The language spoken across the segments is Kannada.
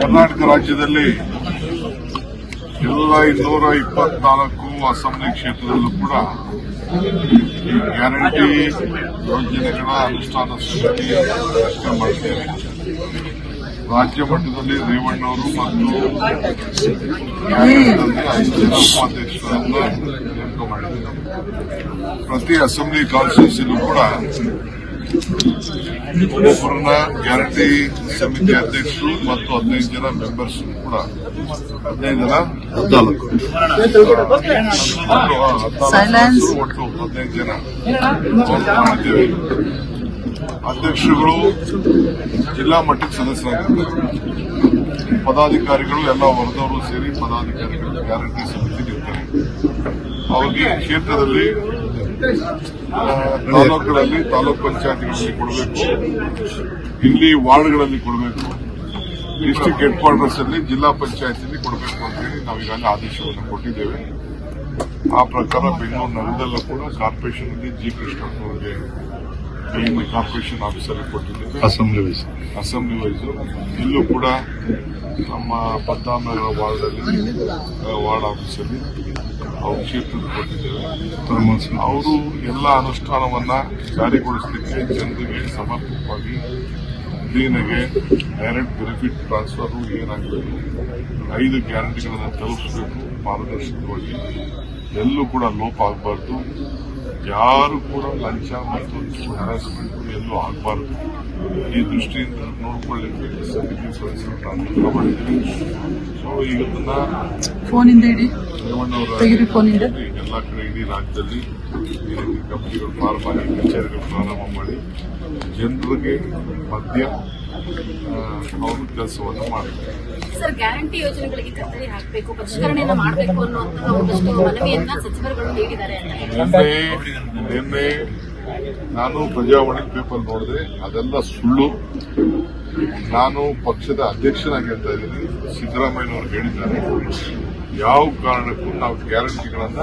ಕರ್ನಾಟಕ ರಾಜ್ಯದಲ್ಲಿ ಎಲ್ಲ 224 ಅಸೆಂಬ್ಲಿ ಕ್ಷೇತ್ರದಲ್ಲೂ ಕೂಡ ಈ ಗ್ಯಾರಂಟಿ ಯೋಜನೆಗಳ ಅನುಷ್ಠಾನ ಸಮಿತಿ ರಚನೆ ಮಾಡಿದ್ದೇವೆ. ರಾಜ್ಯ ಮಟ್ಟದಲ್ಲಿ ರೇವಣ್ಣವರು ಮತ್ತು ಕ್ಯಾಬಿನೆಟ್ನಲ್ಲಿ 5 ಜನ ಉಪಾಧ್ಯಕ್ಷರನ್ನು ನೇಮಕ ಮಾಡಿದ್ದೇವೆ. ಪ್ರತಿ ಅಸೆಂಬ್ಲಿ ಕಾನ್ಸ್ಟಿಟ್ಯೂನ್ಸಿಲೂ ಕೂಡ ಒಬ್ಬರನ್ನ ಗ್ಯಾರಂಟಿ ಸಮಿತಿ ಅಧ್ಯಕ್ಷರು ಮತ್ತು 15 ಜನ ಮೆಂಬರ್ಸ್ ಕೂಡ 15 ಜನ 14 ಒಟ್ಟು 15 ಜನ ಮಾಡಿದ್ದೇವೆ. ಅಧ್ಯಕ್ಷರುಗಳು ಜಿಲ್ಲಾ ಮಟ್ಟಕ್ಕೆ ಸದಸ್ಯರಾಗಿದ್ದಾರೆ. ಪದಾಧಿಕಾರಿಗಳು ಎಲ್ಲ ವರ್ಗದವರು ಸೇರಿ ಪದಾಧಿಕಾರಿಗಳು ಗ್ಯಾರಂಟಿ ಸಮಿತಿ ಇರ್ತಾರೆ. ಅವರಿಗೆ ಕ್ಷೇತ್ರದಲ್ಲಿ ತಾಲೂಕುಗಳಲ್ಲಿ ತಾಲೂಕ್ ಪಂಚಾಯತ್ಗಳಲ್ಲಿ ಕೊಡಬೇಕು, ಇಲ್ಲಿ ವಾರ್ಡ್ಗಳಲ್ಲಿ ಕೊಡಬೇಕು, ಡಿಸ್ಟಿಕ್ ಹೆಡ್ ಕ್ವಾರ್ಟರ್ಸ್ ಅಲ್ಲಿ ಜಿಲ್ಲಾ ಪಂಚಾಯತ್ನಲ್ಲಿ ಕೊಡಬೇಕು ಅಂತ ಹೇಳಿ ನಾವು ಈಗಾಗಲೇ ಆದೇಶವನ್ನು ಕೊಟ್ಟಿದ್ದೇವೆ. ಆ ಪ್ರಕಾರ ಬೆಂಗಳೂರು ನಗರದಲ್ಲೂ ಕೂಡ ಕಾರ್ಪೊರೇಷನ್ ಅಲ್ಲಿ ಜಿ ಕೃಷ್ಣಪ್ಪನವರಿಗೆ ಕಾರ್ಪೊರೇಷನ್ ಆಫೀಸಲ್ಲಿ ಕೊಟ್ಟಿದ್ದೇವೆ. ಅಸೆಂಬ್ಲಿ ವೈಸ್ ಇಲ್ಲೂ ಕೂಡ ನಮ್ಮ ಪದ್ಮನಗರ ವಾರ್ಡ್ ಆಫೀಸಲ್ಲಿ ಅವ್ರ ಕ್ಷೇತ್ರದ ಕೊಟ್ಟಿದ್ದೇವೆ. ಅವರು ಎಲ್ಲ ಅನುಷ್ಠಾನವನ್ನ ಜಾರಿಗೊಳಿಸಲಿಕ್ಕೆ ಜನರಿಗೆ ಸಮರ್ಪಕವಾಗಿ ಕ್ಲೀನಾಗೆ ಡೈರೆಕ್ಟ್ ಬೆನಿಫಿಟ್ ಟ್ರಾನ್ಸ್ಫರ್ ಏನಾಗಬೇಕು, 5 ಗ್ಯಾರಂಟಿಗಳನ್ನು ತಲುಪಿಸಬೇಕು ಪಾರದರ್ಶಕವಾಗಿ. ಎಲ್ಲೂ ಕೂಡ ಲೋಪ ಆಗಬಾರ್ದು, ಯಾರು ಕೂಡ ಲಂಚ ಮತ್ತು ಹ್ಯಾರಾಸ್ಮೆಂಟ್ ಎಲ್ಲೂ ಆಗಬಾರ್ದು. ಈ ದೃಷ್ಟಿಯಿಂದ ನೋಡಿಕೊಳ್ಳಲಿಕ್ಕೆ ಸಮಿತಿ ಸದಸ್ಯರು ನೇಮಕ ಮಾಡಿದ್ದೇವೆ. ಸೊ ಇವತ್ತನ್ನ ಫೋನಿಂದ ಇಡಿ ರೇವಣ್ಣವರ ಎಲ್ಲ ಕಡೆ ಇಡೀ ರಾಜ್ಯದಲ್ಲಿ ಈ ರೀತಿ ಕಂಪನಿಗಳು ಪ್ರಾರಂಭ ಮಾಡಿ ಕಚೇರಿಗಳು ಪ್ರಾರಂಭ ಮಾಡಿ ಜನರಿಗೆ ಮಧ್ಯ ಅವರು ಕೆಲಸವನ್ನು ಮಾಡ್ತಾರೆ. ಸರ್, ಗ್ಯಾರಂಟಿ ಯೋಜನೆಗಳಿಗೆ ಕತ್ತರಿ ಹಾಕಬೇಕು, ಪರಿಷ್ಕರಣೆಯನ್ನು ಮಾಡಬೇಕು ಅನ್ನುವಂತಹ ಒಂದಷ್ಟು ಮನವಿಯನ್ನ ಸಚಿವರುಗಳು ನೀಡಿದ್ದಾರೆ. ನಿನ್ನೆ ನಾನು ಪ್ರಜಾವಾಣಿ ಪೇಪರ್ ನೋಡಿದೆ, ಅದೆಲ್ಲ ಸುಳ್ಳು. ನಾನು ಪಕ್ಷದ ಅಧ್ಯಕ್ಷನಾಗಿ ಹೇಳ್ತಾ ಇದ್ದೀನಿ. ಸಿದ್ದರಾಮಯ್ಯನವರು ಹೇಳಿದ್ದಾರೆ, ಯಾವ ಕಾರಣಕ್ಕೂ ನಾವು ಗ್ಯಾರಂಟಿಗಳನ್ನ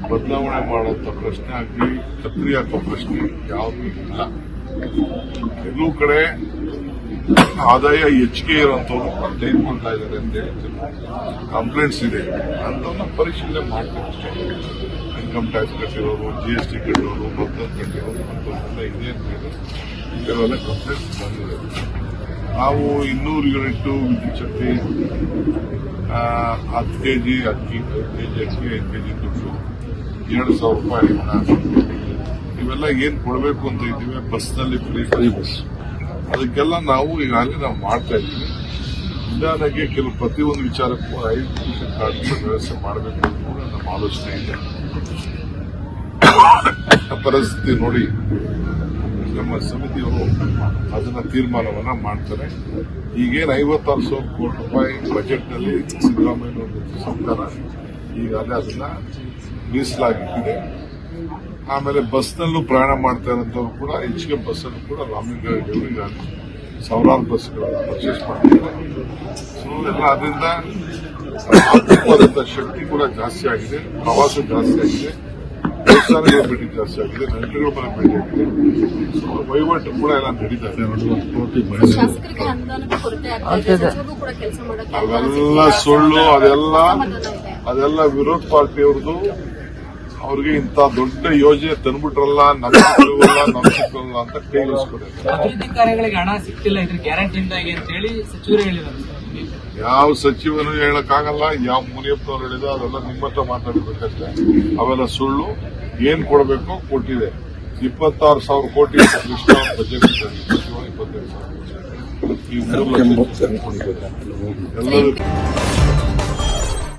ಬದಲಾವಣೆ ಮಾಡುವಂತ ಪ್ರಶ್ನೆ ಆಗಲಿ ಕತ್ತರಿ ಹಾಕೋ ಪ್ರಶ್ನೆ ಯಾವುದೂ ಇಲ್ಲ. ಎಲ್ಲೂ ಕಡೆ ಆದಾಯ ಹೆಚ್ಚಿಗೆ ಇರುವಂತವ್ರು ಕ್ಲೈಮ್ ಮಾಡ್ತಾ ಇದ್ದಾರೆ ಅಂತ ಹೇಳಿ ಕಂಪ್ಲೇಂಟ್ಸ್ ಇದೆ. ಅಂತವನ್ನ ಪರಿಶೀಲನೆ ಮಾಡ್ತಾರೆ. ಇನ್ಕಮ್ ಟ್ಯಾಕ್ಸ್ ಕಟ್ಟಿರೋರು, GST ಕಟ್ಟಿರೋರು, ಮತ್ತೊಂದು ಕಟ್ಟಿರೋರು ಅಂತವನ್ನೆಲ್ಲ ಇದೆ ಅಂತ ಹೇಳಿ ಕೆಲವೆಲ್ಲ ಕಂಪ್ಲೇಂಟ್ಸ್ ಬಂದಿದೆ. ನಾವು 200 ಯೂನಿಟ್ ವಿದ್ಯುತ್ ಶಕ್ತಿ, 10 ಕೆಜಿ ಅಕ್ಕಿ, 5 ಕೆಜಿ ಅಕ್ಕಿ, 5 ಕೆಜಿ ದುಡ್ಡು, 2,000 ರೂಪಾಯಿ ಹಣ, ಇವೆಲ್ಲ ಏನ್ ಕೊಡಬೇಕು ಅಂತ ಇದ್ದೀವಿ. ಬಸ್ನಲ್ಲಿ ಫ್ರೀ ಬಸ್, ಅದಕ್ಕೆಲ್ಲ ನಾವು ಈಗಾಗಲೇ ನಾವು ಮಾಡ್ತಾ ಇದ್ದೀವಿ. ನಿಧಾನಕ್ಕೆ ಕೆಲವು ಪ್ರತಿಯೊಂದು ವಿಚಾರಕ್ಕೂ 5 ಕಾರ್ಡ್ ವ್ಯವಸ್ಥೆ ಮಾಡಬೇಕು ಅಂತ ಕೂಡ ನಮ್ಮ ಆಲೋಚನೆ ಇದೆ. ಪರಿಸ್ಥಿತಿ ನೋಡಿ ನಮ್ಮ ಸಮಿತಿಯವರು ಅದನ್ನ ತೀರ್ಮಾನವನ್ನ ಮಾಡ್ತಾರೆ. ಈಗೇನು 56,000 ಕೋಟಿ ರೂಪಾಯಿ ಬಜೆಟ್ನಲ್ಲಿ ಸಿದ್ದರಾಮಯ್ಯ ಸರ್ಕಾರ ಈಗಾಗಲೇ ಅದನ್ನ ಮೀಸಲಾಗಿಟ್ಟಿದೆ. ಆಮೇಲೆ ಬಸ್ನಲ್ಲೂ ಪ್ರಯಾಣ ಮಾಡ್ತಾ ಇರೋಂಥವ್ರು ಕೂಡ ಹೆಚ್ಚಿಗೆ ಬಸ್ಸಲ್ಲೂ ಕೂಡ ರಾಮಲಿಂಗಾರೆಡ್ಡಿ ಸಾವಿರಾರು ಬಸ್ಗಳನ್ನು ಪರ್ಚೇಸ್ ಮಾಡ್ತಿದ್ದಾರೆ. ಸೊ ಎಲ್ಲ ಅದರಿಂದ ಆರ್ಥಿಕವಾದಂಥ ಶಕ್ತಿ ಕೂಡ ಜಾಸ್ತಿ ಆಗಿದೆ, ಪ್ರವಾಸ ಜಾಸ್ತಿ ಆಗಿದೆ, ದೇವಸ್ಥಾನಗಳ ಭೇಟಿ ಜಾಸ್ತಿ ಆಗಿದೆ, ನೆಂಟರುಗಳ ಮನೆ ಭೇಟಿ ಆಗಿದೆ. ಸೊ ವಹಿವಾಟು ಕೂಡ ಎಲ್ಲ ನಡೀತಾ ಇದೆ. ಅವೆಲ್ಲ ಸುಳ್ಳು, ಅದೆಲ್ಲ ವಿರೋಧ ಪಾರ್ಟಿಯವ್ರದ್ದು. ಅವ್ರಿಗೆ ಇಂಥ ದೊಡ್ಡ ಯೋಜನೆ ತಂದ್ಬಿಟ್ರಲ್ಲ, ನಮ್ಗೆ ಸಿಕ್ಕಲ್ಲ ಅಂತ ಕೈಲಿಸ್ಕೊಡೆ. ಅಭಿವೃದ್ಧಿ ಕಾರ್ಯಗಳಿಗೆ ಹಣ ಸಿಕ್ತಿಲ್ಲ, ಇದ್ರ ಗ್ಯಾರಂಟಿಯಿಂದಾಗಿ ಅಂತ ಹೇಳಿ ಸಚಿವರು ಹೇಳಿದ್ದಾರೆ. ಯಾವ ಸಚಿವನು ಹೇಳಕ್ಕಾಗಲ್ಲ, ಯಾವ ಮುನಿಯಪ್ಪನವ್ರು ಹೇಳಿದ ಅದೆಲ್ಲ ನಿಮ್ಮ ಹತ್ರ ಮಾತಾಡಬೇಕಷ್ಟೇ. ಅವೆಲ್ಲ ಸುಳ್ಳು. ಏನ್ ಕೊಡಬೇಕೋ ಕೊಟ್ಟಿದೆ. 26,000 ಕೋಟಿ ಕೃಷ್ಣ ಬಜೆಟ್ 25,000 ಈ 3 ಲಕ್ಷ ಎಲ್ಲದಕ್ಕೂ